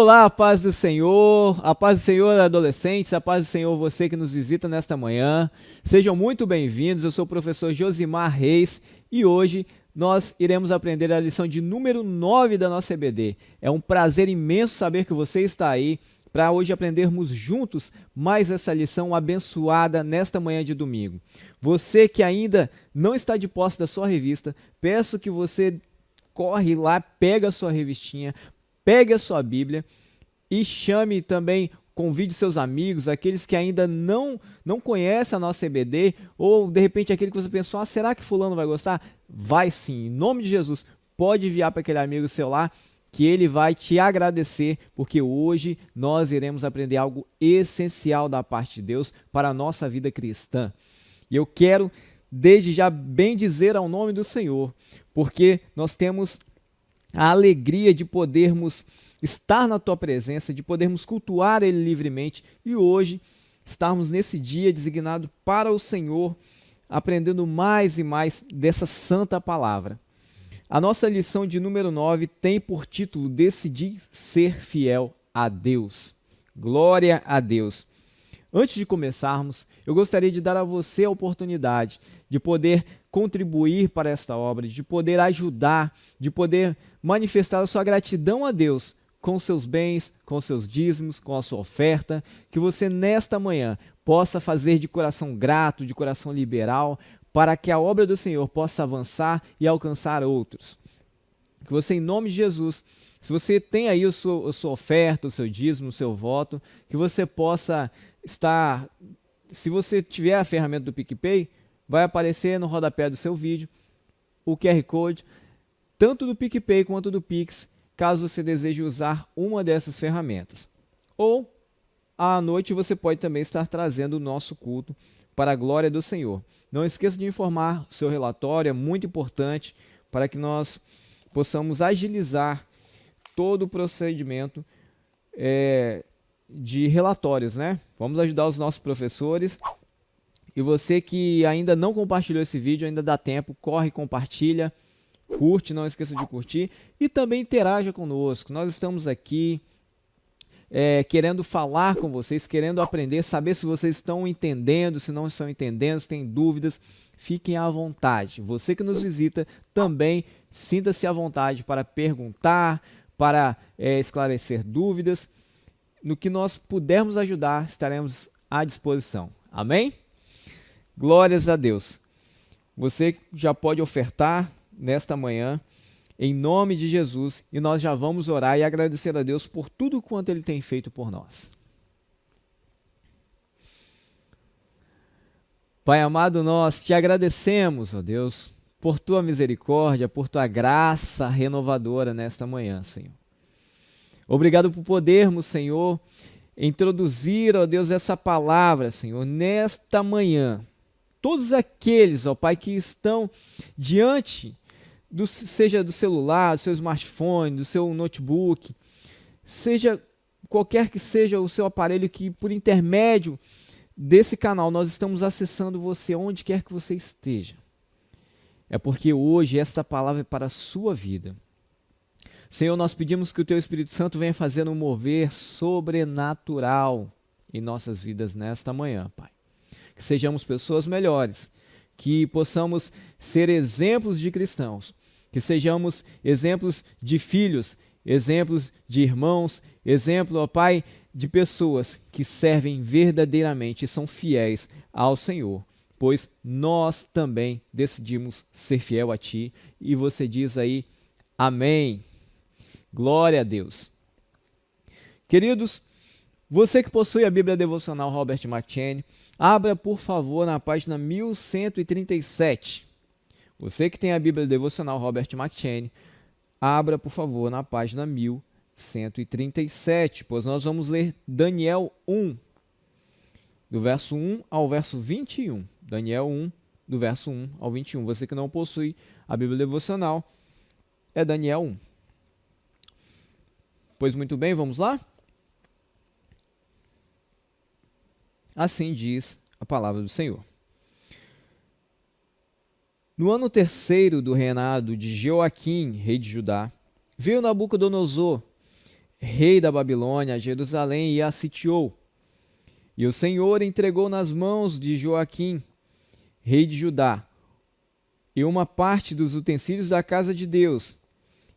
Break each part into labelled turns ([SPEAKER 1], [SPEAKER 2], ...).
[SPEAKER 1] Olá, a paz do Senhor, adolescentes, a paz do Senhor, você que nos visita nesta manhã. Sejam muito bem-vindos, eu sou o professor Josimar Reis e hoje nós iremos aprender a lição de número 9 da nossa EBD. É um prazer imenso saber que você está aí para hoje aprendermos juntos mais essa lição abençoada nesta manhã de domingo. Você que ainda não está de posse da sua revista, peço que você corre lá, pega a sua revistinha, pegue a sua Bíblia e chame também, convide seus amigos, aqueles que ainda não conhecem a nossa EBD, ou de repente aquele que você pensou, será que fulano vai gostar? Vai sim, em nome de Jesus, pode enviar para aquele amigo seu lá, que ele vai te agradecer, porque hoje nós iremos aprender algo essencial da parte de Deus para a nossa vida cristã. E eu quero, desde já, bendizer ao nome do Senhor, porque nós temos a alegria de podermos estar na tua presença, de podermos cultuar Ele livremente e hoje estarmos nesse dia designado para o Senhor, aprendendo mais e mais dessa santa palavra. A nossa lição de número 9 tem por título Decidir ser fiel a Deus. Glória a Deus. Antes de começarmos, eu gostaria de dar a você a oportunidade de poder contribuir para esta obra, de poder ajudar, de poder manifestar a sua gratidão a Deus com seus bens, com seus dízimos, com a sua oferta, que você nesta manhã possa fazer de coração grato, de coração liberal, para que a obra do Senhor possa avançar e alcançar outros. Que você, em nome de Jesus, se você tem aí a sua oferta, o seu dízimo, o seu voto, que você possa estar, se você tiver a ferramenta do PicPay, vai aparecer no rodapé do seu vídeo o QR Code, tanto do PicPay quanto do Pix, caso você deseje usar uma dessas ferramentas. Ou, à noite, você pode também estar trazendo o nosso culto para a glória do Senhor. Não esqueça de informar o seu relatório, é muito importante para que nós possamos agilizar todo o procedimento de relatórios, né? Vamos ajudar os nossos professores. E você que ainda não compartilhou esse vídeo, ainda dá tempo, corre, compartilha, curte, não esqueça de curtir e também interaja conosco. Nós estamos aqui querendo falar com vocês, querendo aprender, saber se vocês estão entendendo, se não estão entendendo, se têm dúvidas, fiquem à vontade. Você que nos visita também sinta-se à vontade para perguntar, para esclarecer dúvidas. No que nós pudermos ajudar, estaremos à disposição. Amém? Glórias a Deus. Você já pode ofertar nesta manhã, em nome de Jesus, e nós já vamos orar e agradecer a Deus por tudo quanto Ele tem feito por nós. Pai amado, nós te agradecemos, ó Deus, por tua misericórdia, por tua graça renovadora nesta manhã, Senhor. Obrigado por podermos, Senhor, introduzir, ó Deus, essa palavra, Senhor, nesta manhã. Todos aqueles, ó Pai, que estão diante, seja do celular, do seu smartphone, do seu notebook, seja qualquer que seja o seu aparelho que, por intermédio desse canal, nós estamos acessando você onde quer que você esteja. É porque hoje esta palavra é para a sua vida. Senhor, nós pedimos que o Teu Espírito Santo venha fazer um mover sobrenatural em nossas vidas nesta manhã, Pai. Que sejamos pessoas melhores, que possamos ser exemplos de cristãos, que sejamos exemplos de filhos, exemplos de irmãos, exemplo, ó Pai, de pessoas que servem verdadeiramente e são fiéis ao Senhor, pois nós também decidimos ser fiel a Ti e você diz aí, amém. Glória a Deus. Queridos, você que possui a Bíblia Devocional Robert McCheyne, abra, por favor, na página 1137. Você que tem a Bíblia Devocional Robert McCheyne, abra, por favor, na página 1137, pois nós vamos ler Daniel 1, do verso 1 ao verso 21. Daniel 1, do verso 1 ao 21. Você que não possui a Bíblia Devocional, é Daniel 1. Pois muito bem, vamos lá? Assim diz a palavra do Senhor. No ano terceiro do reinado de Joaquim, rei de Judá, veio Nabucodonosor, rei da Babilônia, a Jerusalém e a sitiou. E o Senhor entregou nas mãos de Joaquim, rei de Judá, e uma parte dos utensílios da casa de Deus,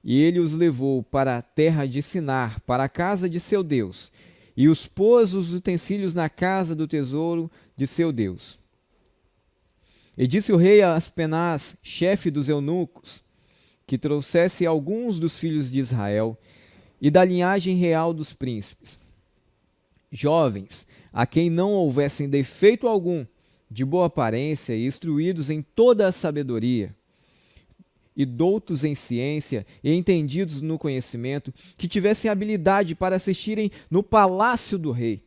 [SPEAKER 1] e ele os levou para a terra de Sinar, para a casa de seu Deus, e os pôs os utensílios na casa do tesouro de seu Deus. E disse o rei a Aspenaz, chefe dos eunucos, que trouxesse alguns dos filhos de Israel e da linhagem real dos príncipes, jovens, a quem não houvessem defeito algum, de boa aparência e instruídos em toda a sabedoria, e doutos em ciência e entendidos no conhecimento, que tivessem habilidade para assistirem no palácio do rei,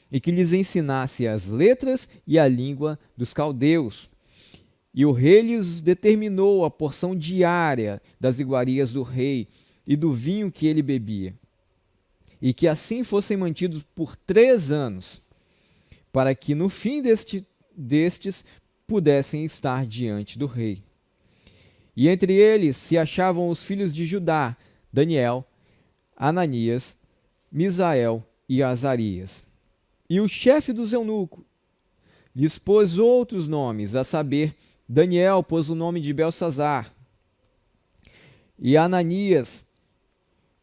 [SPEAKER 1] e que lhes ensinasse as letras e a língua dos caldeus. E o rei lhes determinou a porção diária das iguarias do rei e do vinho que ele bebia, e que assim fossem mantidos por 3 anos, para que no fim destes pudessem estar diante do rei. E entre eles se achavam os filhos de Judá, Daniel, Ananias, Misael e Azarias. E o chefe dos eunucos lhes pôs outros nomes, a saber, Daniel pôs o nome de Belsazar, e Ananias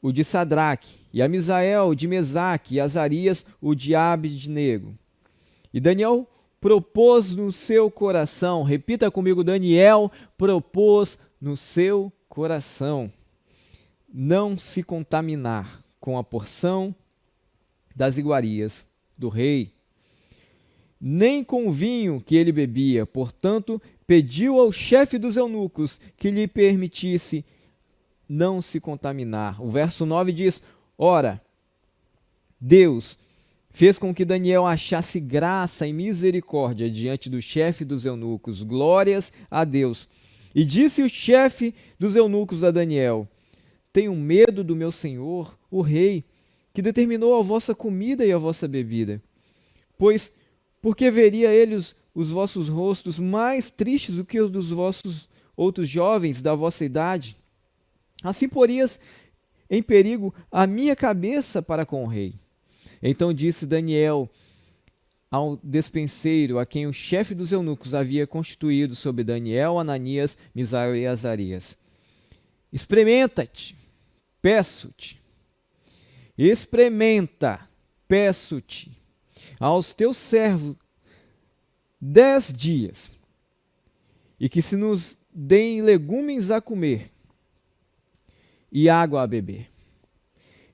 [SPEAKER 1] o de Sadraque, e a Misael o de Mesaque, e Azarias o de Abednego. E Daniel propôs no seu coração, repita comigo, Daniel propôs no seu coração, não se contaminar com a porção das iguarias do rei, nem com o vinho que ele bebia. Portanto, pediu ao chefe dos eunucos que lhe permitisse não se contaminar. O verso 9 diz: Ora, Deus fez com que Daniel achasse graça e misericórdia diante do chefe dos eunucos. Glórias a Deus. E disse o chefe dos eunucos a Daniel: Tenho medo do meu senhor, o rei, que determinou a vossa comida e a vossa bebida. Pois, porque veria ele os vossos rostos mais tristes do que os dos vossos outros jovens da vossa idade? Assim porias em perigo a minha cabeça para com o rei. Então disse Daniel ao despenseiro, a quem o chefe dos eunucos havia constituído sobre Daniel, Ananias, Misael e Azarias: Experimenta-te, peço-te, experimenta, peço-te, aos teus servos 10 dias, e que se nos deem legumes a comer e água a beber.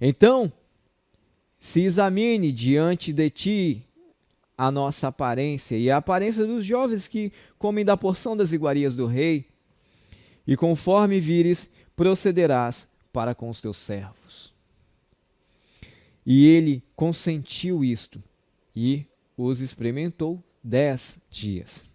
[SPEAKER 1] Então, se examine diante de ti a nossa aparência e a aparência dos jovens que comem da porção das iguarias do rei, e conforme vires, procederás para com os teus servos. E ele consentiu isto, e os experimentou 10 dias.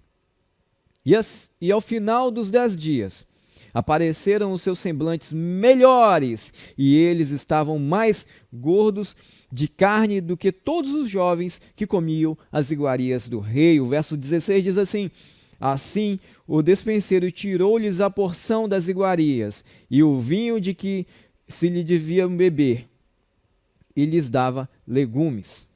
[SPEAKER 1] E ao final dos 10 dias, apareceram os seus semblantes melhores, e eles estavam mais gordos de carne do que todos os jovens que comiam as iguarias do rei. O verso 16 diz assim: Assim o despenseiro tirou-lhes a porção das iguarias e o vinho de que se lhe deviam beber, e lhes dava legumes.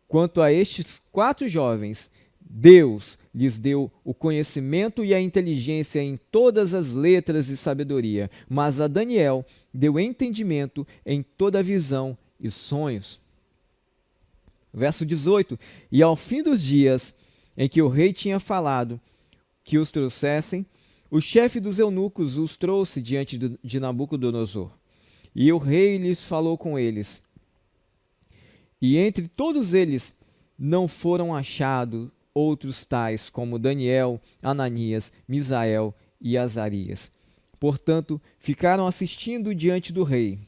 [SPEAKER 1] Quanto a estes 4 jovens, Deus lhes deu o conhecimento e a inteligência em todas as letras e sabedoria, mas a Daniel deu entendimento em toda visão e sonhos. Verso 18: E ao fim dos dias em que o rei tinha falado que os trouxessem, o chefe dos eunucos os trouxe diante de Nabucodonosor. E o rei lhes falou com eles. E entre todos eles não foram achados outros tais como Daniel, Ananias, Misael e Azarias. Portanto, ficaram assistindo diante do rei.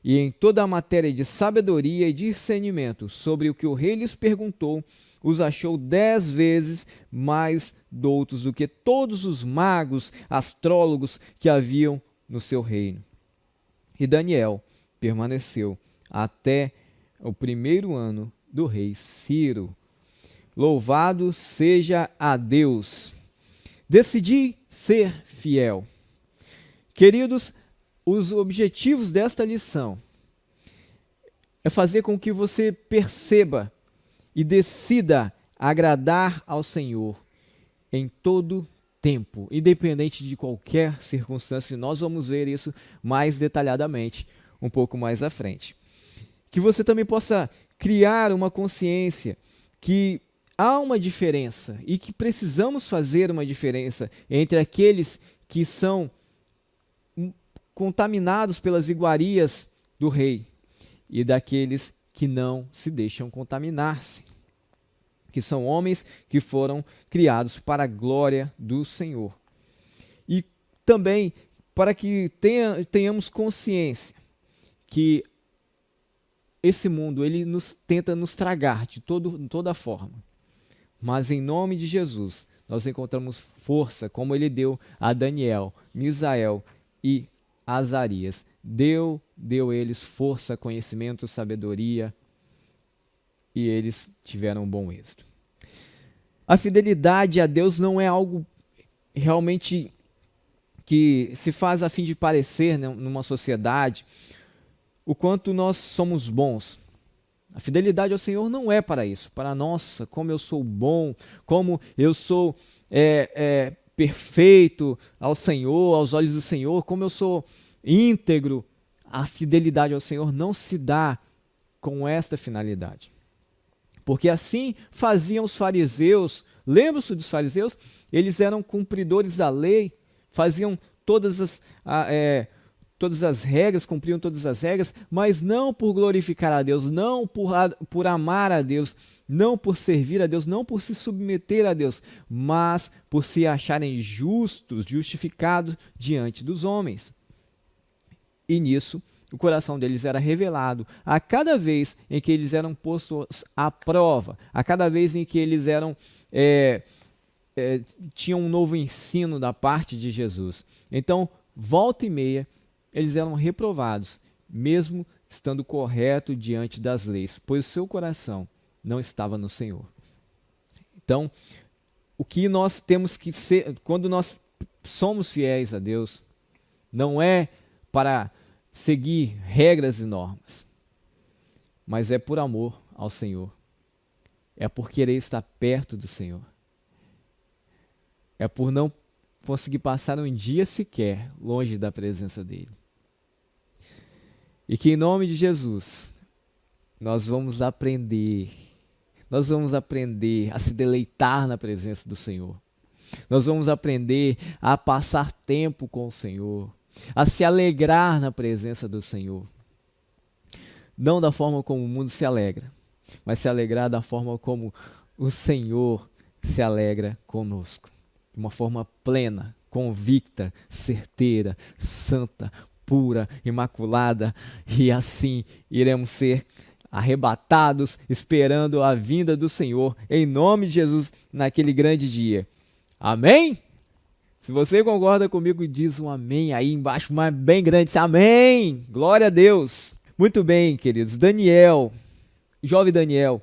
[SPEAKER 1] E em toda a matéria de sabedoria e discernimento sobre o que o rei lhes perguntou, os achou 10 vezes mais doutos do que todos os magos, astrólogos que haviam no seu reino. E Daniel permaneceu até o 1º ano do rei Ciro. Louvado seja a Deus! Decidi ser fiel. Queridos, os objetivos desta lição é fazer com que você perceba e decida agradar ao Senhor em todo tempo, independente de qualquer circunstância. Nós vamos ver isso mais detalhadamente um pouco mais à frente. Que você também possa criar uma consciência que há uma diferença e que precisamos fazer uma diferença entre aqueles que são contaminados pelas iguarias do rei e daqueles que não se deixam contaminar-se, que são homens que foram criados para a glória do Senhor. E também para que tenhamos consciência que esse mundo ele tenta nos tragar de toda forma, mas em nome de Jesus nós encontramos força, como ele deu a Daniel, Misael e Azarias. Deu eles força, conhecimento, sabedoria, e eles tiveram um bom êxito. A fidelidade a Deus não é algo realmente que se faz a fim de parecer, né, numa sociedade o quanto nós somos bons. A fidelidade ao Senhor não é para isso, para nossa, como eu sou bom, como eu sou perfeito ao Senhor, aos olhos do Senhor, como eu sou íntegro. A fidelidade ao Senhor não se dá com esta finalidade. Porque assim faziam os fariseus. Lembram-se dos fariseus? Eles eram cumpridores da lei, faziam todas as regras, cumpriam todas as regras, mas não por glorificar a Deus, não por amar a Deus, não por servir a Deus, não por se submeter a Deus, mas por se acharem justos, justificados diante dos homens. E nisso, o coração deles era revelado a cada vez em que eles eram postos à prova, a cada vez em que eles tinham um novo ensino da parte de Jesus. Então, volta e meia, eles eram reprovados, mesmo estando correto diante das leis, pois o seu coração não estava no Senhor. Então, o que nós temos que ser, quando nós somos fiéis a Deus, não é para seguir regras e normas, mas é por amor ao Senhor, é por querer estar perto do Senhor, é por não conseguir passar um dia sequer longe da presença dele. E que em nome de Jesus nós vamos aprender a se deleitar na presença do Senhor. Nós vamos aprender a passar tempo com o Senhor, a se alegrar na presença do Senhor. Não da forma como o mundo se alegra, mas se alegrar da forma como o Senhor se alegra conosco. De uma forma plena, convicta, certeira, santa, pura, imaculada, e assim iremos ser arrebatados, esperando a vinda do Senhor, em nome de Jesus, naquele grande dia. Amém? Se você concorda comigo, diz um amém aí embaixo, mas bem grande, diz amém, glória a Deus. Muito bem, queridos, Daniel, jovem Daniel,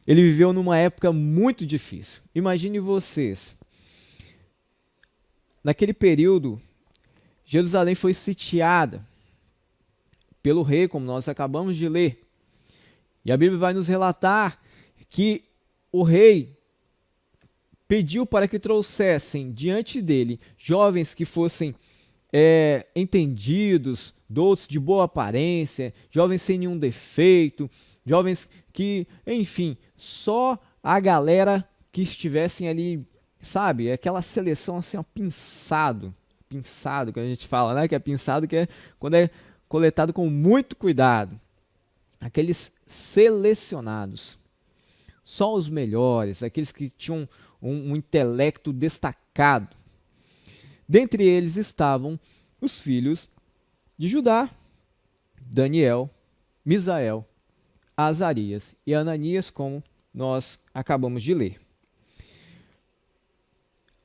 [SPEAKER 1] ele viveu numa época muito difícil. Imagine vocês, naquele período, Jerusalém foi sitiada pelo rei, como nós acabamos de ler. E a Bíblia vai nos relatar que o rei pediu para que trouxessem diante dele jovens que fossem entendidos, doutos, de boa aparência, jovens sem nenhum defeito, jovens que, enfim, só a galera que estivessem ali, sabe, aquela seleção assim, ó, pinçado que a gente fala, né? Que é pinçado, que é quando é coletado com muito cuidado. Aqueles selecionados, só os melhores, aqueles que tinham um intelecto destacado. Dentre eles estavam os filhos de Judá, Daniel, Misael, Azarias e Ananias, como nós acabamos de ler.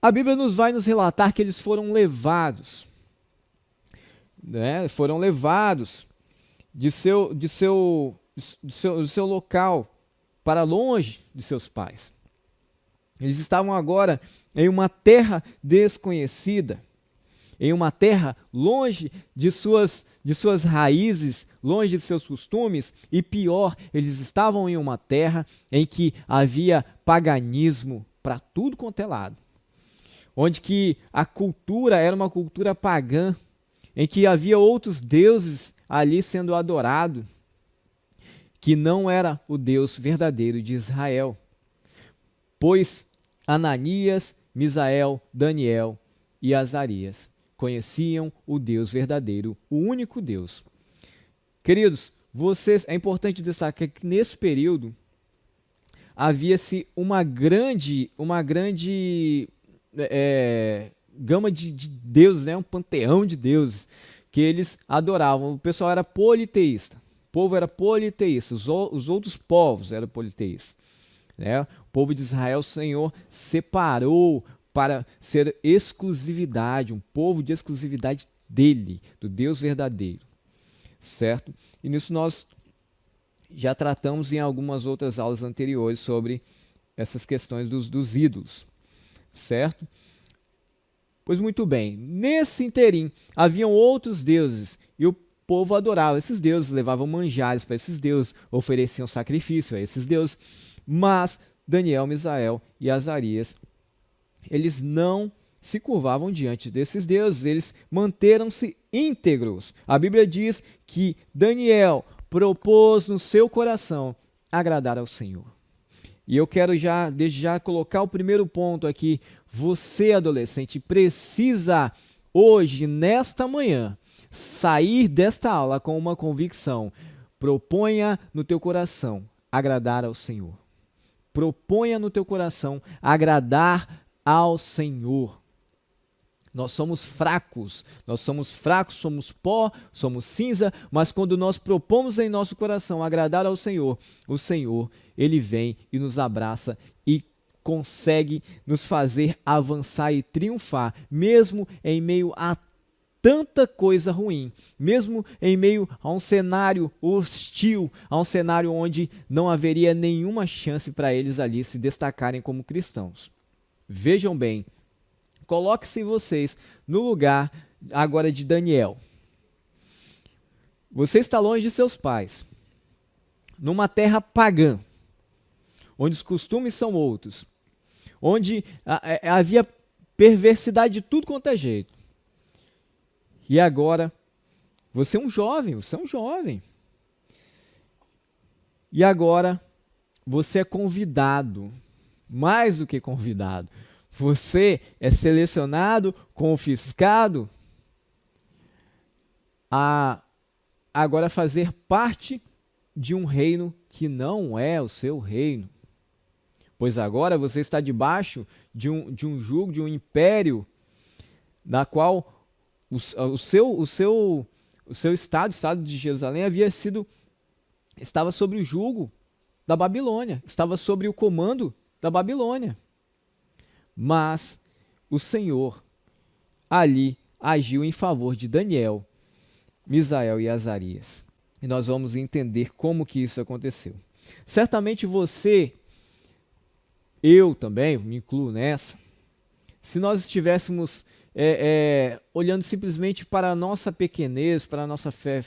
[SPEAKER 1] A Bíblia vai nos relatar que eles foram levados, né? Foram levados do seu local para longe de seus pais. Eles estavam agora em uma terra desconhecida. em uma terra longe de suas raízes, longe de seus costumes, e pior, eles estavam em uma terra em que havia paganismo para tudo quanto é lado, onde que a cultura era uma cultura pagã, em que havia outros deuses ali sendo adorados, que não era o Deus verdadeiro de Israel. Pois Ananias, Misael, Daniel e Azarias conheciam o Deus verdadeiro, o único Deus. Queridos, é importante destacar que nesse período havia-se uma grande gama de deuses, né? Um panteão de deuses que eles adoravam. O pessoal era politeísta, o povo era politeísta, os outros povos eram politeístas, né? O povo de Israel, o Senhor separou para ser exclusividade, um povo de exclusividade dele, do Deus verdadeiro, certo? E nisso nós já tratamos em algumas outras aulas anteriores sobre essas questões dos ídolos, certo? Pois muito bem, nesse interim haviam outros deuses e o povo adorava esses deuses, levavam manjares para esses deuses, ofereciam sacrifício a esses deuses, mas Daniel, Misael e Azarias, eles não se curvavam diante desses deuses, eles manteram-se íntegros. A Bíblia diz que Daniel propôs no seu coração agradar ao Senhor. E eu quero desde já colocar o primeiro ponto aqui. Você, adolescente, precisa hoje, nesta manhã, sair desta aula com uma convicção. Proponha no teu coração agradar ao Senhor. Proponha no teu coração agradar ao Senhor. Nós somos fracos, somos pó, somos cinza, mas quando nós propomos em nosso coração agradar ao Senhor, o Senhor, Ele vem e nos abraça e consegue nos fazer avançar e triunfar, mesmo em meio a tanta coisa ruim, mesmo em meio a um cenário hostil, a um cenário onde não haveria nenhuma chance para eles ali se destacarem como cristãos. Vejam bem, coloque-se vocês no lugar agora de Daniel. Você está longe de seus pais, numa terra pagã, onde os costumes são outros, onde havia perversidade de tudo quanto é jeito. E agora, você é um jovem. E agora, você é convidado, mais do que convidado. Você é selecionado, confiscado a agora fazer parte de um reino que não é o seu reino. Pois agora você está debaixo de um jugo, de um império, na qual o seu estado, o estado de Jerusalém, estava sob o jugo da Babilônia, estava sob o comando da Babilônia. Mas o Senhor ali agiu em favor de Daniel, Misael e Azarias. E nós vamos entender como que isso aconteceu. Certamente você, eu também, me incluo nessa, se nós estivéssemos olhando simplesmente para a nossa pequenez, para a nossa fé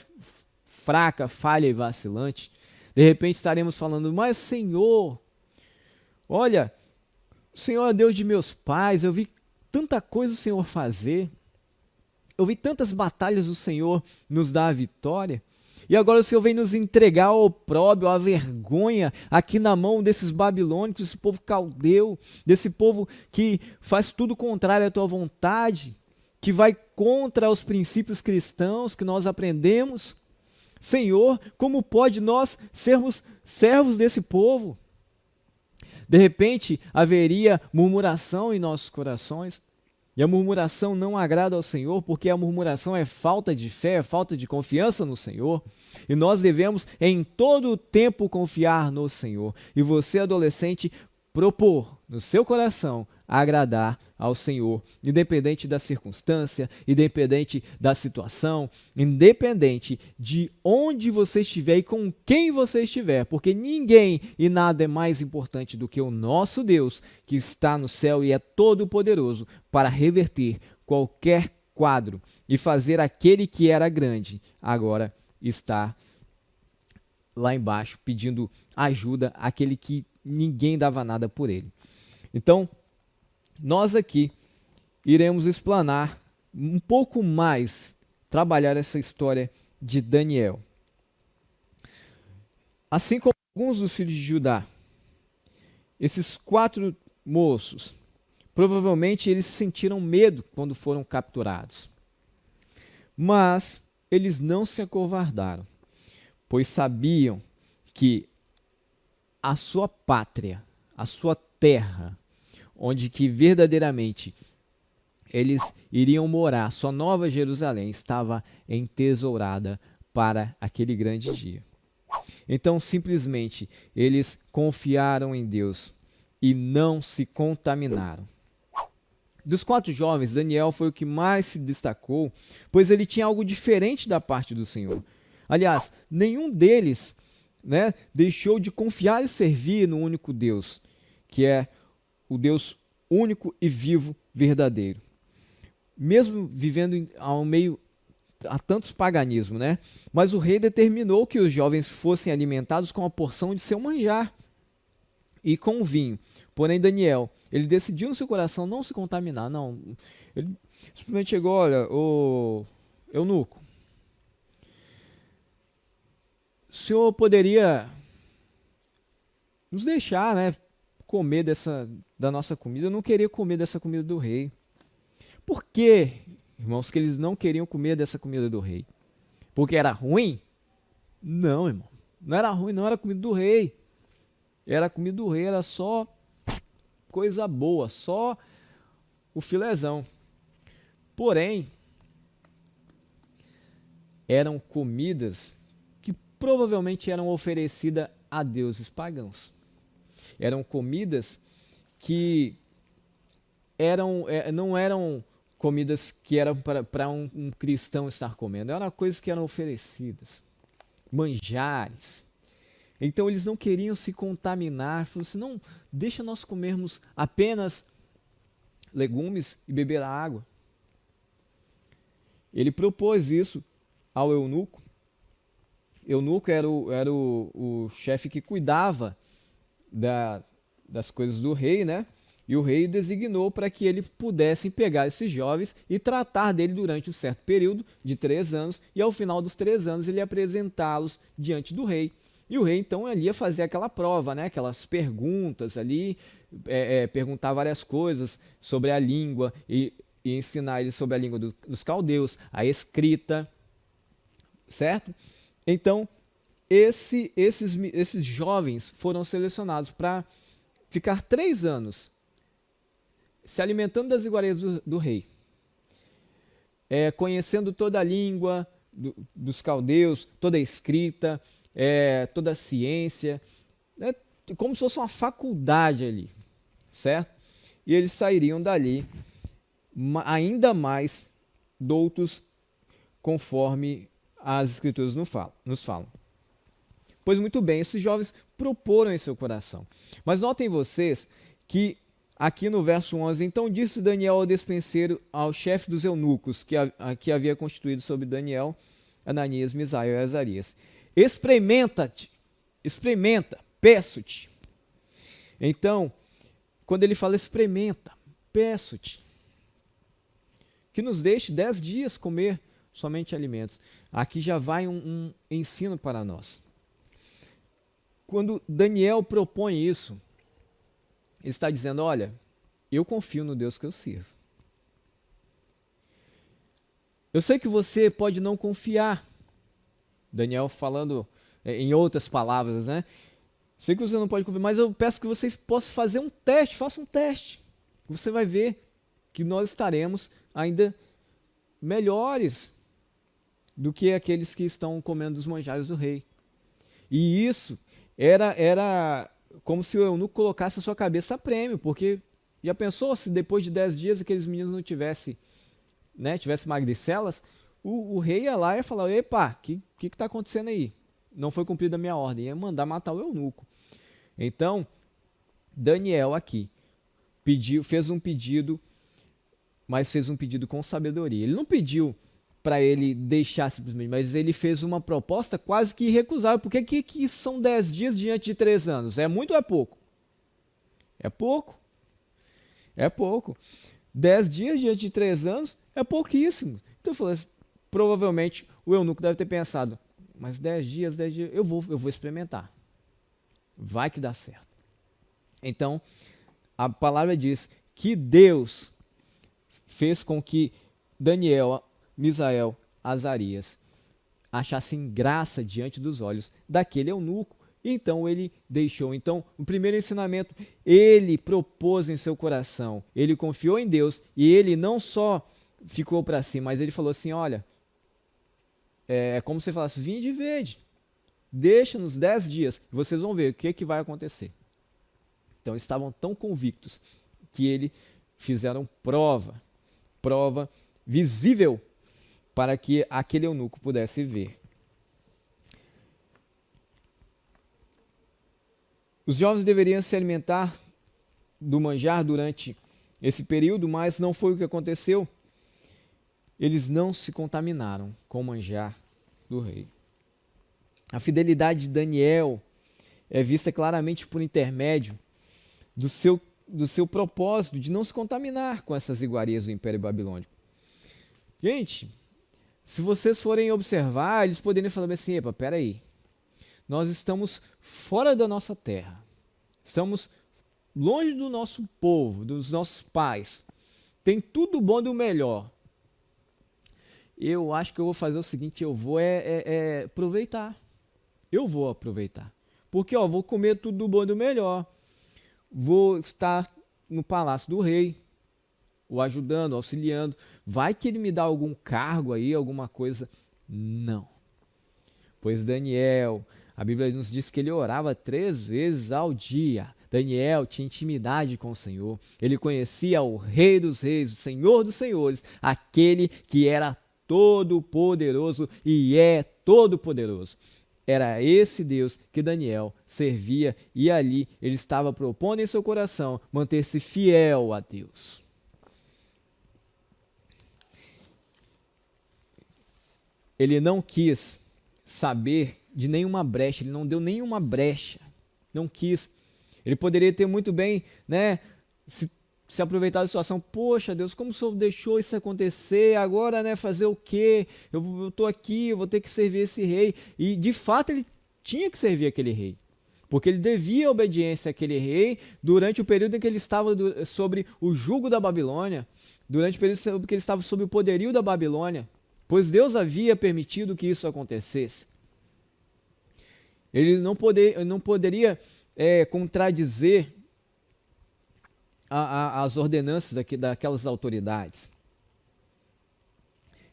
[SPEAKER 1] fraca, falha e vacilante, de repente estaremos falando, mas Senhor, olha, o Senhor é Deus de meus pais, eu vi tanta coisa o Senhor fazer, eu vi tantas batalhas o Senhor nos dar a vitória, e agora o Senhor vem nos entregar ao opróbrio, à vergonha, aqui na mão desses babilônicos, desse povo caldeu, desse povo que faz tudo contrário à tua vontade, que vai contra os princípios cristãos que nós aprendemos. Senhor, como pode nós sermos servos desse povo? De repente, haveria murmuração em nossos corações, e a murmuração não agrada ao Senhor, porque a murmuração é falta de fé, é falta de confiança no Senhor, e nós devemos em todo o tempo confiar no Senhor. E você, adolescente, propor no seu coração agradar ao Senhor, independente da circunstância, independente da situação, independente de onde você estiver e com quem você estiver, porque ninguém e nada é mais importante do que o nosso Deus, que está no céu e é todo poderoso para reverter qualquer quadro e fazer aquele que era grande agora estar lá embaixo pedindo ajuda àquele que ninguém dava nada por ele. Então, nós aqui iremos explanar um pouco mais, trabalhar essa história de Daniel. Assim como alguns dos filhos de Judá, esses 4 moços, provavelmente eles sentiram medo quando foram capturados. Mas eles não se acovardaram, pois sabiam que a sua pátria, a sua terra, onde que verdadeiramente eles iriam morar, sua nova Jerusalém, estava entesourada para aquele grande dia. Então, simplesmente, eles confiaram em Deus e não se contaminaram. Dos 4 jovens, Daniel foi o que mais se destacou, pois ele tinha algo diferente da parte do Senhor. Aliás, nenhum deles, deixou de confiar e servir no único Deus, que é o Deus único e vivo, verdadeiro. Mesmo vivendo ao meio a tantos paganismos, mas o rei determinou que os jovens fossem alimentados com a porção de seu manjar e com o vinho. Porém, Daniel, ele decidiu no seu coração não se contaminar, não. Ele simplesmente chegou, olha, ô eunuco, o senhor poderia nos deixar, comer da nossa comida? Eu não queria comer dessa comida do rei. Por que, irmãos, que eles não queriam comer dessa comida do rei? Porque era ruim? Não, irmão. Não era ruim, não era comida do rei. Era comida do rei, era só coisa boa, só o filézão. Porém, eram comidas que provavelmente eram oferecidas a deuses pagãos. Eram comidas que não eram comidas que eram para um cristão estar comendo, eram coisas que eram oferecidas, manjares. Então eles não queriam se contaminar, falaram assim, não, deixa nós comermos apenas legumes e beber água. Ele propôs isso ao eunuco. Eunuco era o chefe que cuidava das coisas do rei, E o rei designou para que ele pudesse pegar esses jovens e tratar dele durante um certo período de 3 anos, e ao final dos 3 anos ele apresentá-los diante do rei. E o rei então ali ia fazer aquela prova, aquelas perguntas ali, perguntar várias coisas sobre a língua e ensinar eles sobre a língua dos caldeus, a escrita, certo? Então, esses jovens foram selecionados para ficar 3 anos se alimentando das iguarias do rei, conhecendo toda a língua dos caldeus, toda a escrita, toda a ciência, como se fosse uma faculdade ali, certo? E eles sairiam dali ainda mais doutos, conforme as escrituras nos falam. Pois muito bem, esses jovens proporam em seu coração. Mas notem vocês que aqui no verso 11, então disse Daniel ao despenseiro, ao chefe dos eunucos, que havia constituído sobre Daniel, Ananias, Misael e Azarias: experimenta-te, peço-te. Então, quando ele fala experimenta, peço-te, que nos deixe 10 dias comer somente alimentos. Aqui já vai um ensino para nós. Quando Daniel propõe isso, ele está dizendo, olha, eu confio no Deus que eu sirvo. Eu sei que você pode não confiar. Daniel falando em outras palavras, Sei que você não pode confiar, mas eu peço que vocês possam fazer um teste, faça um teste. Você vai ver que nós estaremos ainda melhores do que aqueles que estão comendo os manjares do rei. E isso era como se o eunuco colocasse a sua cabeça a prêmio, porque já pensou se depois de 10 dias aqueles meninos não tivessem magricelas, o rei ia lá e ia falar, epa, o que está acontecendo aí? Não foi cumprida a minha ordem, ia mandar matar o eunuco. Então, Daniel aqui fez um pedido mas fez um pedido com sabedoria. Ele não pediu para ele deixar simplesmente, mas ele fez uma proposta quase que irrecusável, porque que são 10 dias diante de 3 anos? É muito ou é pouco? É pouco. É pouco. 10 dias diante de 3 anos é pouquíssimo. Então, eu falei assim, provavelmente o eunuco deve ter pensado, mas 10 dias, eu vou experimentar. Vai que dá certo. Então, a palavra diz que Deus fez com que Daniel, Misael, Azarias achassem graça diante dos olhos daquele eunuco. Então ele deixou. Então, o primeiro ensinamento, ele propôs em seu coração, ele confiou em Deus e ele não só ficou para si, mas ele falou assim, olha, é como se você falasse, vinde e vede, deixa nos 10 dias, vocês vão ver o que vai acontecer. Então eles estavam tão convictos que eles fizeram prova visível para que aquele eunuco pudesse ver. Os jovens deveriam se alimentar do manjar durante esse período, mas não foi o que aconteceu. Eles não se contaminaram com o manjar do rei. A fidelidade de Daniel é vista claramente por intermédio do seu propósito de não se contaminar com essas iguarias do Império Babilônico. Gente, se vocês forem observar, eles poderiam falar assim, epa, peraí, nós estamos fora da nossa terra, estamos longe do nosso povo, dos nossos pais, tem tudo bom do melhor. Eu acho que eu vou fazer o seguinte, eu vou aproveitar. Eu vou aproveitar. Porque vou comer tudo do bom e do melhor. Vou estar no palácio do rei, o ajudando, auxiliando. Vai que ele me dá algum cargo aí, alguma coisa? Não. Pois Daniel, a Bíblia nos diz que ele orava 3 vezes ao dia. Daniel tinha intimidade com o Senhor. Ele conhecia o Rei dos Reis, o Senhor dos Senhores, aquele que era todo-poderoso e é todo-poderoso. Era esse Deus que Daniel servia e ali ele estava propondo em seu coração manter-se fiel a Deus. Ele não quis saber de nenhuma brecha, ele não deu nenhuma brecha, não quis. Ele poderia ter muito bem, se aproveitar da situação. Poxa, Deus, como o Senhor deixou isso acontecer? Agora, fazer o quê? Eu estou aqui, eu vou ter que servir esse rei. E, de fato, ele tinha que servir aquele rei. Porque ele devia obediência àquele rei durante o período em que ele estava sobre o jugo da Babilônia, durante o período em que ele estava sob o poderio da Babilônia, pois Deus havia permitido que isso acontecesse. Ele não poderia contradizer as ordenanças daquelas autoridades.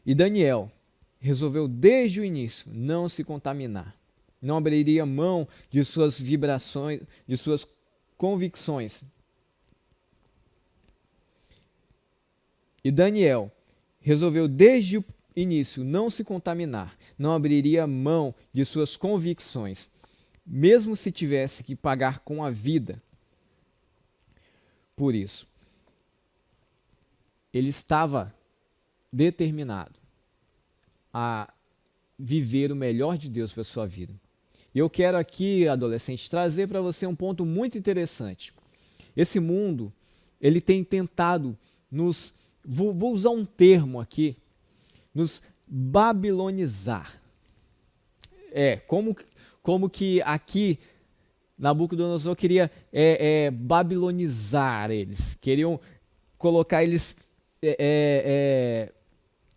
[SPEAKER 1] E Daniel resolveu desde o início não se contaminar, não abriria mão de suas vibrações, de suas convicções. E Daniel resolveu desde o início não se contaminar, não abriria mão de suas convicções, mesmo se tivesse que pagar com a vida. Por isso, ele estava determinado a viver o melhor de Deus para a sua vida. E eu quero aqui, adolescente, trazer para você um ponto muito interessante. Esse mundo, ele tem tentado nos, vou usar um termo aqui, nos babilonizar. Como que aqui Nabucodonosor queria babilonizar eles, queriam colocar eles,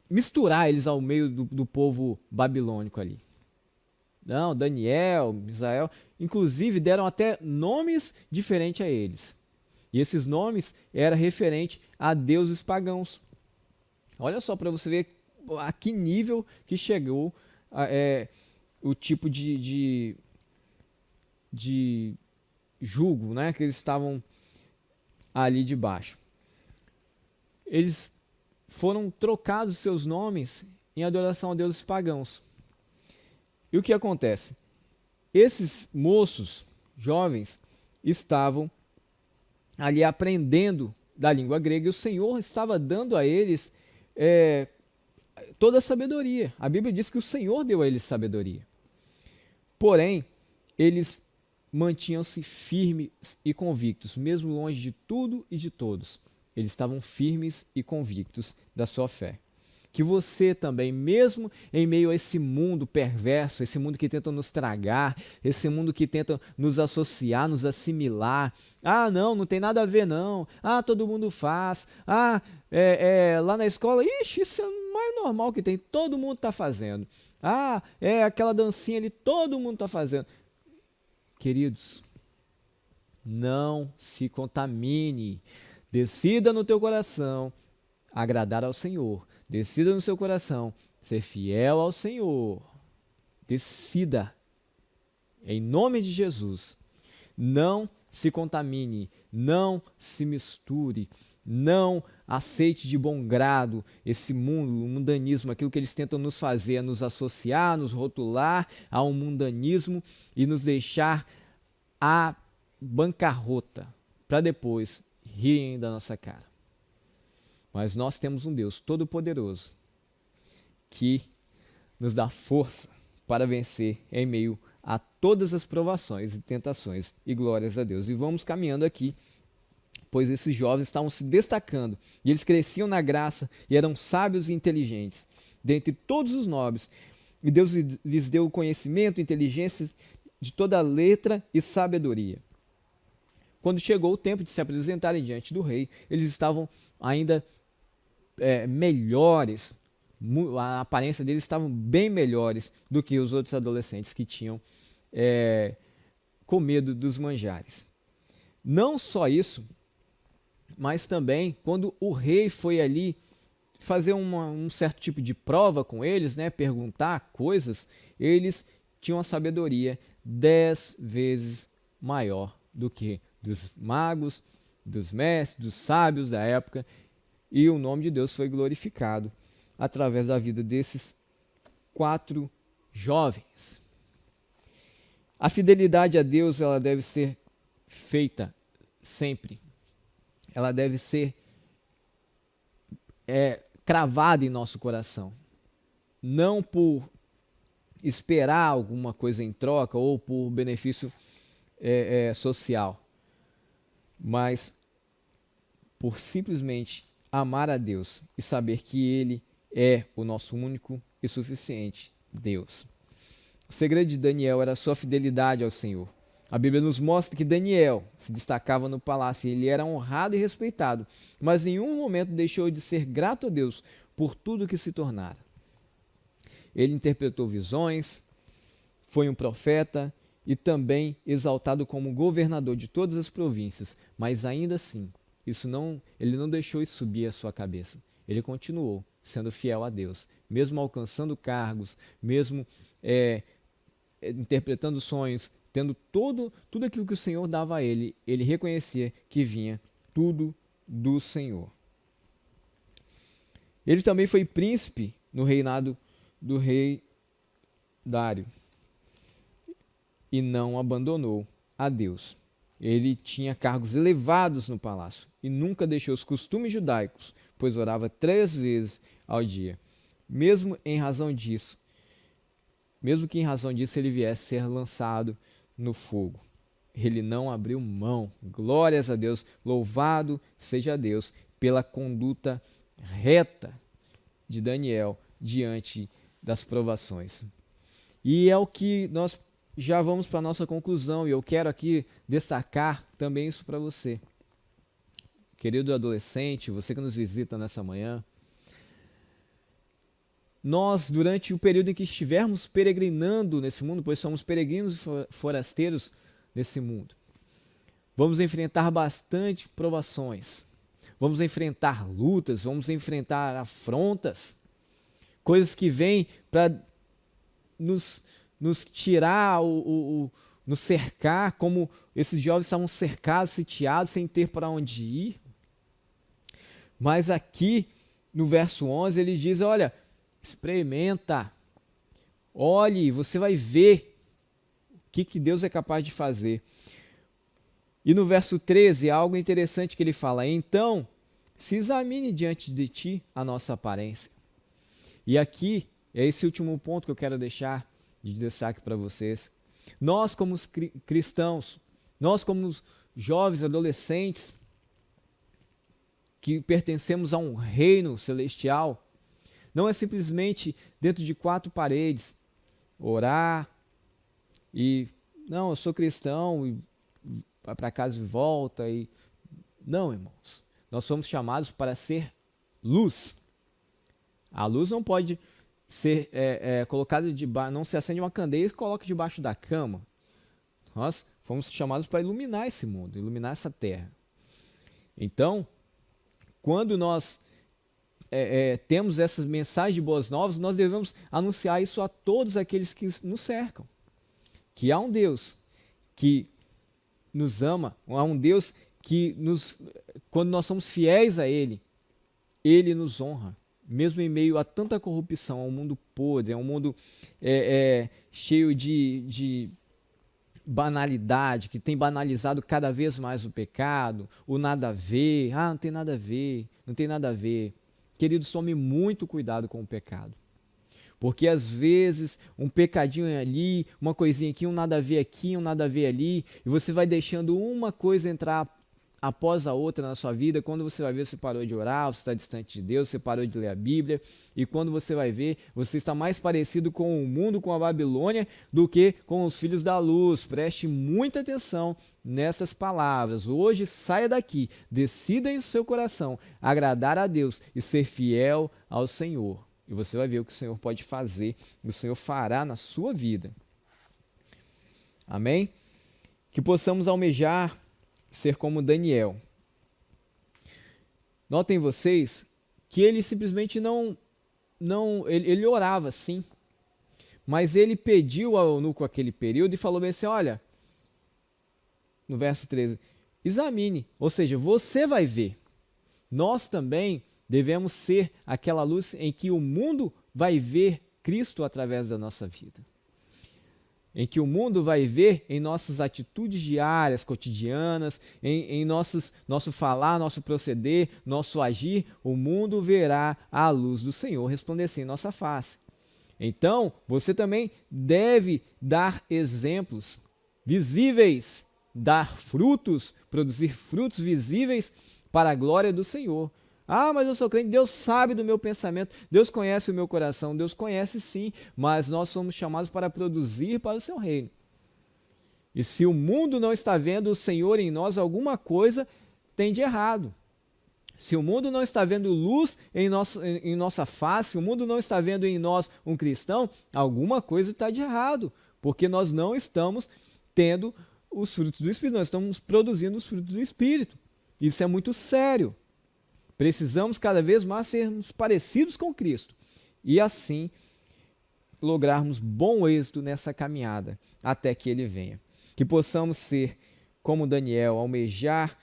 [SPEAKER 1] misturar eles ao meio do povo babilônico ali. Não, Daniel, Misael, inclusive deram até nomes diferentes a eles. E esses nomes eram referentes a deuses pagãos. Olha só para você ver a que nível que chegou o tipo de jugo, que eles estavam ali debaixo. Eles foram trocados seus nomes em adoração a deuses pagãos. E o que acontece? Esses moços, jovens, estavam ali aprendendo da língua grega, e o Senhor estava dando a eles toda a sabedoria. A Bíblia diz que o Senhor deu a eles sabedoria. Porém, eles mantinham-se firmes e convictos, mesmo longe de tudo e de todos. Eles estavam firmes e convictos da sua fé. Que você também, mesmo em meio a esse mundo perverso, esse mundo que tenta nos tragar, esse mundo que tenta nos associar, nos assimilar. Ah, não tem nada a ver não. Ah, todo mundo faz. Ah, lá na escola, ixi, isso é o mais normal que tem, todo mundo está fazendo. Ah, aquela dancinha ali, todo mundo está fazendo. Queridos, não se contamine. Decida no teu coração agradar ao Senhor. Decida no seu coração ser fiel ao Senhor. Decida. Em nome de Jesus. Não se contamine. Não se misture. Não aceite de bom grado esse mundo, o mundanismo, aquilo que eles tentam nos fazer, é nos associar, nos rotular a um mundanismo e nos deixar à bancarrota, para depois rirem da nossa cara. Mas nós temos um Deus todo-poderoso que nos dá força para vencer em meio a todas as provações e tentações, e glórias a Deus. E vamos caminhando aqui, pois esses jovens estavam se destacando, e eles cresciam na graça e eram sábios e inteligentes, dentre todos os nobres, e Deus lhes deu conhecimento, inteligência de toda letra e sabedoria. Quando chegou o tempo de se apresentarem diante do rei, eles estavam ainda melhores, a aparência deles estavam bem melhores do que os outros adolescentes que tinham com medo dos manjares. Não só isso, mas também quando o rei foi ali fazer um certo tipo de prova com eles, perguntar coisas, eles tinham uma sabedoria 10 vezes maior do que dos magos, dos mestres, dos sábios da época, e o nome de Deus foi glorificado através da vida desses 4 jovens. A fidelidade a Deus, ela deve ser feita sempre. Ela deve ser cravada em nosso coração. Não por esperar alguma coisa em troca ou por benefício social, mas por simplesmente amar a Deus e saber que Ele é o nosso único e suficiente Deus. O segredo de Daniel era a sua fidelidade ao Senhor. A Bíblia nos mostra que Daniel se destacava no palácio, ele era honrado e respeitado, mas em nenhum momento deixou de ser grato a Deus por tudo que se tornara. Ele interpretou visões, foi um profeta e também exaltado como governador de todas as províncias, mas ainda assim, ele não deixou isso subir a sua cabeça. Ele continuou sendo fiel a Deus, mesmo alcançando cargos, mesmo interpretando sonhos, tendo tudo aquilo que o Senhor dava a ele, ele reconhecia que vinha tudo do Senhor. Ele também foi príncipe no reinado do rei Dário e não abandonou a Deus. Ele tinha cargos elevados no palácio e nunca deixou os costumes judaicos, pois orava 3 vezes ao dia. Mesmo que em razão disso ele viesse ser lançado no fogo. Ele não abriu mão. Glórias a Deus, louvado seja Deus pela conduta reta de Daniel diante das provações. E é o que nós já vamos para a nossa conclusão, e eu quero aqui destacar também isso para você. Querido adolescente, você que nos visita nessa manhã, nós, durante o período em que estivermos peregrinando nesse mundo, pois somos peregrinos e forasteiros nesse mundo, vamos enfrentar bastante provações, vamos enfrentar lutas, vamos enfrentar afrontas, coisas que vêm para nos tirar, nos cercar, como esses jovens estavam cercados, sitiados, sem ter para onde ir. Mas aqui, no verso 11, ele diz, olha, experimenta, olhe, você vai ver o que Deus é capaz de fazer. E no verso 13, algo interessante que ele fala, então se examine diante de ti a nossa aparência. E aqui é esse último ponto que eu quero deixar de destaque para vocês. Nós, como cristãos, nós, como jovens, adolescentes, que pertencemos a um reino celestial, não é simplesmente dentro de quatro paredes orar e, não, eu sou cristão e vai para casa e volta. Não, irmãos. Nós somos chamados para ser luz. A luz não pode ser colocada debaixo, não se acende uma candeia e coloca debaixo da cama. Nós fomos chamados para iluminar esse mundo, iluminar essa terra. Então, quando nós temos essas mensagens de boas novas, nós devemos anunciar isso a todos aqueles que nos cercam. Que há um Deus que nos ama, há um Deus que quando nós somos fiéis a Ele, Ele nos honra. Mesmo em meio a tanta corrupção, a um mundo podre, a um mundo cheio de banalidade, que tem banalizado cada vez mais o pecado, o nada a ver, não tem nada a ver, não tem nada a ver. Queridos, tome muito cuidado com o pecado. Porque às vezes um pecadinho ali, uma coisinha aqui, um nada a ver aqui, um nada a ver ali, e você vai deixando uma coisa entrar após a outra na sua vida. Quando você vai ver, você parou de orar, você está distante de Deus, você parou de ler a Bíblia, e quando você vai ver, você está mais parecido com o mundo, com a Babilônia, do que com os filhos da luz. Preste muita atenção nessas palavras. Hoje, saia daqui, decida em seu coração agradar a Deus e ser fiel ao Senhor. E você vai ver o que o Senhor pode fazer, e o Senhor fará na sua vida. Amém? Que possamos almejar ser como Daniel. Notem vocês que ele simplesmente ele orava sim, mas ele pediu ao eunuco aquele período e falou bem assim, olha, no verso 13, examine, ou seja, você vai ver. Nós também devemos ser aquela luz em que o mundo vai ver Cristo através da nossa vida. Em que o mundo vai ver em nossas atitudes diárias, cotidianas, em nosso falar, nosso proceder, nosso agir, o mundo verá a luz do Senhor resplandecer em nossa face. Então, você também deve dar exemplos visíveis, dar frutos, produzir frutos visíveis para a glória do Senhor. Mas eu sou crente, Deus sabe do meu pensamento, Deus conhece o meu coração, Deus conhece sim, mas nós somos chamados para produzir para o seu reino. E se o mundo não está vendo o Senhor em nós, alguma coisa tem de errado. Se o mundo não está vendo luz em nossa face, o mundo não está vendo em nós um cristão, alguma coisa está de errado, porque nós não estamos tendo os frutos do Espírito, nós estamos produzindo os frutos do Espírito. Isso é muito sério. Precisamos cada vez mais sermos parecidos com Cristo e assim lograrmos bom êxito nessa caminhada até que Ele venha. Que possamos ser como Daniel, almejar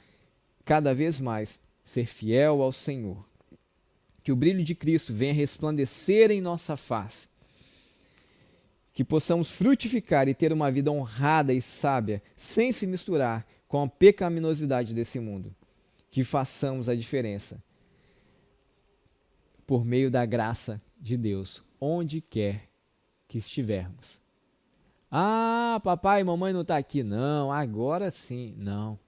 [SPEAKER 1] cada vez mais ser fiel ao Senhor. Que o brilho de Cristo venha resplandecer em nossa face. Que possamos frutificar e ter uma vida honrada e sábia, sem se misturar com a pecaminosidade desse mundo. Que façamos a diferença por meio da graça de Deus, onde quer que estivermos. Papai e mamãe não estão aqui. Não, agora sim. Não.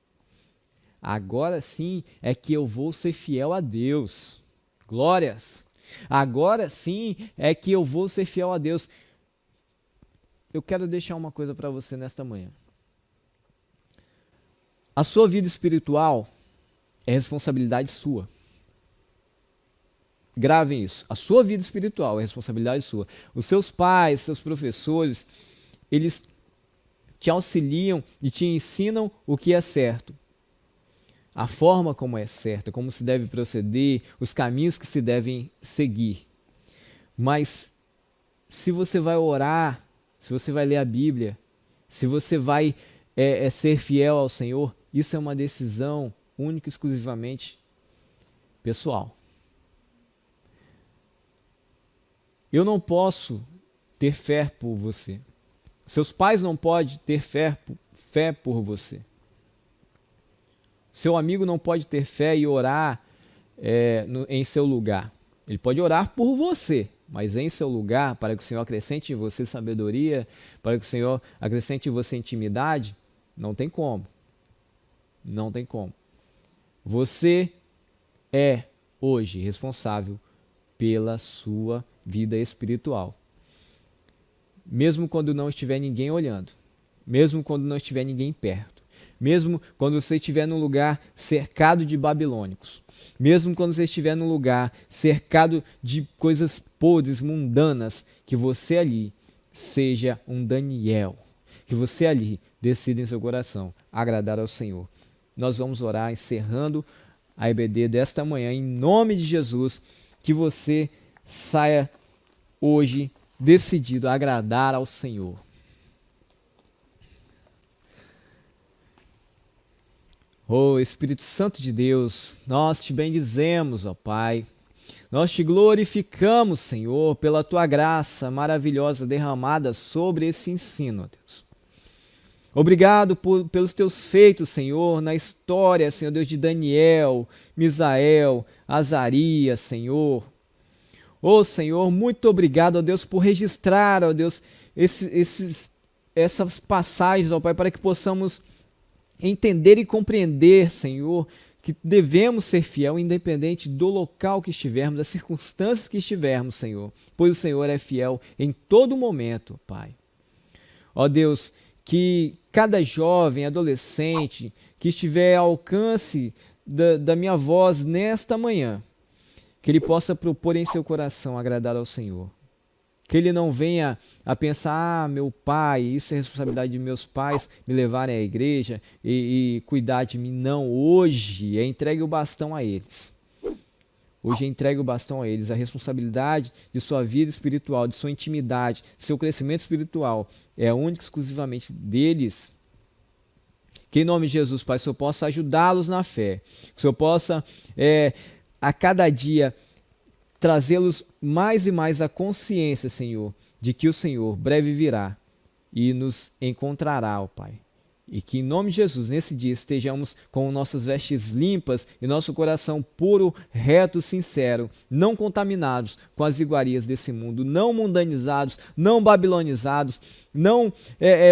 [SPEAKER 1] Agora sim é que eu vou ser fiel a Deus. Glórias. Agora sim é que eu vou ser fiel a Deus. Eu quero deixar uma coisa para você nesta manhã. A sua vida espiritual é responsabilidade sua. Gravem isso. A sua vida espiritual é responsabilidade sua. Os seus pais, seus professores, eles te auxiliam e te ensinam o que é certo. A forma como é certa, como se deve proceder, os caminhos que se devem seguir. Mas se você vai orar, se você vai ler a Bíblia, se você vai ser fiel ao Senhor, isso é uma decisão única e exclusivamente pessoal. Eu não posso ter fé por você. Seus pais não podem ter fé por você. Seu amigo não pode ter fé e orar em seu lugar. Ele pode orar por você, mas em seu lugar, para que o Senhor acrescente em você sabedoria, para que o Senhor acrescente em você intimidade, não tem como. Não tem como. Você é hoje responsável pela sua vida espiritual. Mesmo quando não estiver ninguém olhando, mesmo quando não estiver ninguém perto, mesmo quando você estiver num lugar cercado de babilônicos, mesmo quando você estiver num lugar cercado de coisas podres, mundanas, que você ali seja um Daniel, que você ali decida em seu coração agradar ao Senhor. Nós vamos orar encerrando a EBD desta manhã, em nome de Jesus, que você saia hoje decidido a agradar ao Senhor. Oh, Espírito Santo de Deus, nós te bendizemos, ó Pai. Nós te glorificamos, Senhor, pela tua graça maravilhosa derramada sobre esse ensino, ó Deus. Obrigado pelos teus feitos, Senhor, na história, Senhor Deus, de Daniel, Misael, Azarias, Senhor. Oh, Senhor, muito obrigado, ó Deus, por registrar, ó Deus, essas passagens, ó Pai, para que possamos entender e compreender, Senhor, que devemos ser fiel independente do local que estivermos, das circunstâncias que estivermos, Senhor, pois o Senhor é fiel em todo momento, Pai. Ó Deus, que cada jovem, adolescente que estiver ao alcance da minha voz nesta manhã, que ele possa propor em seu coração agradar ao Senhor. Que ele não venha a pensar, meu pai, isso é responsabilidade de meus pais me levarem à igreja e cuidar de mim. Não, hoje entregue o bastão a eles. Hoje entregue o bastão a eles. A responsabilidade de sua vida espiritual, de sua intimidade, de seu crescimento espiritual é única e exclusivamente deles. Que em nome de Jesus, Pai, que o Senhor possa ajudá-los na fé. Que o Senhor possa, a cada dia, trazê-los mais e mais à consciência, Senhor, de que o Senhor breve virá e nos encontrará, ó Pai. E que em nome de Jesus, nesse dia, estejamos com nossas vestes limpas e nosso coração puro, reto, sincero, não contaminados com as iguarias desse mundo, não mundanizados, não babilonizados, não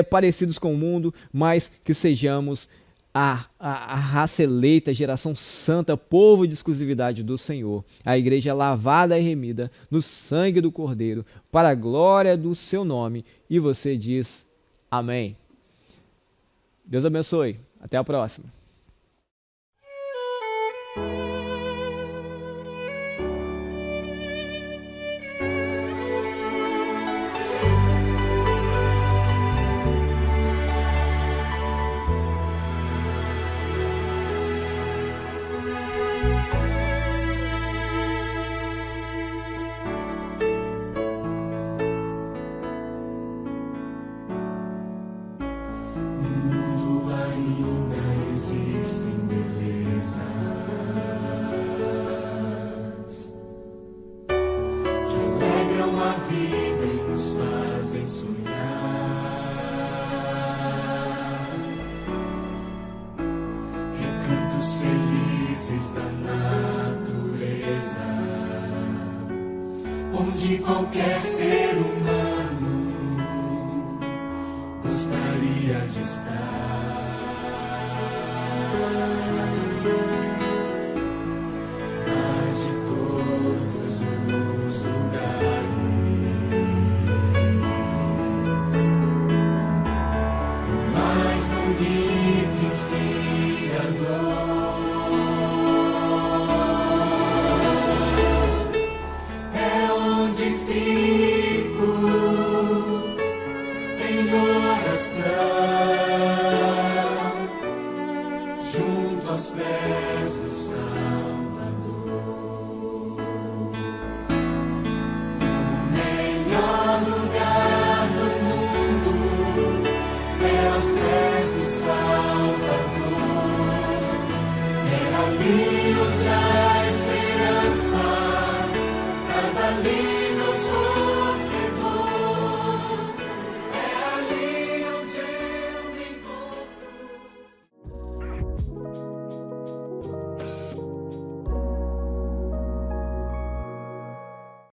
[SPEAKER 1] parecidos com o mundo, mas que sejamos a raça eleita, geração santa, povo de exclusividade do Senhor, a igreja lavada e remida no sangue do Cordeiro, para a glória do seu nome. E você diz amém. Deus abençoe. Até a próxima.
[SPEAKER 2] Onde qualquer ser humano gostaria de estar.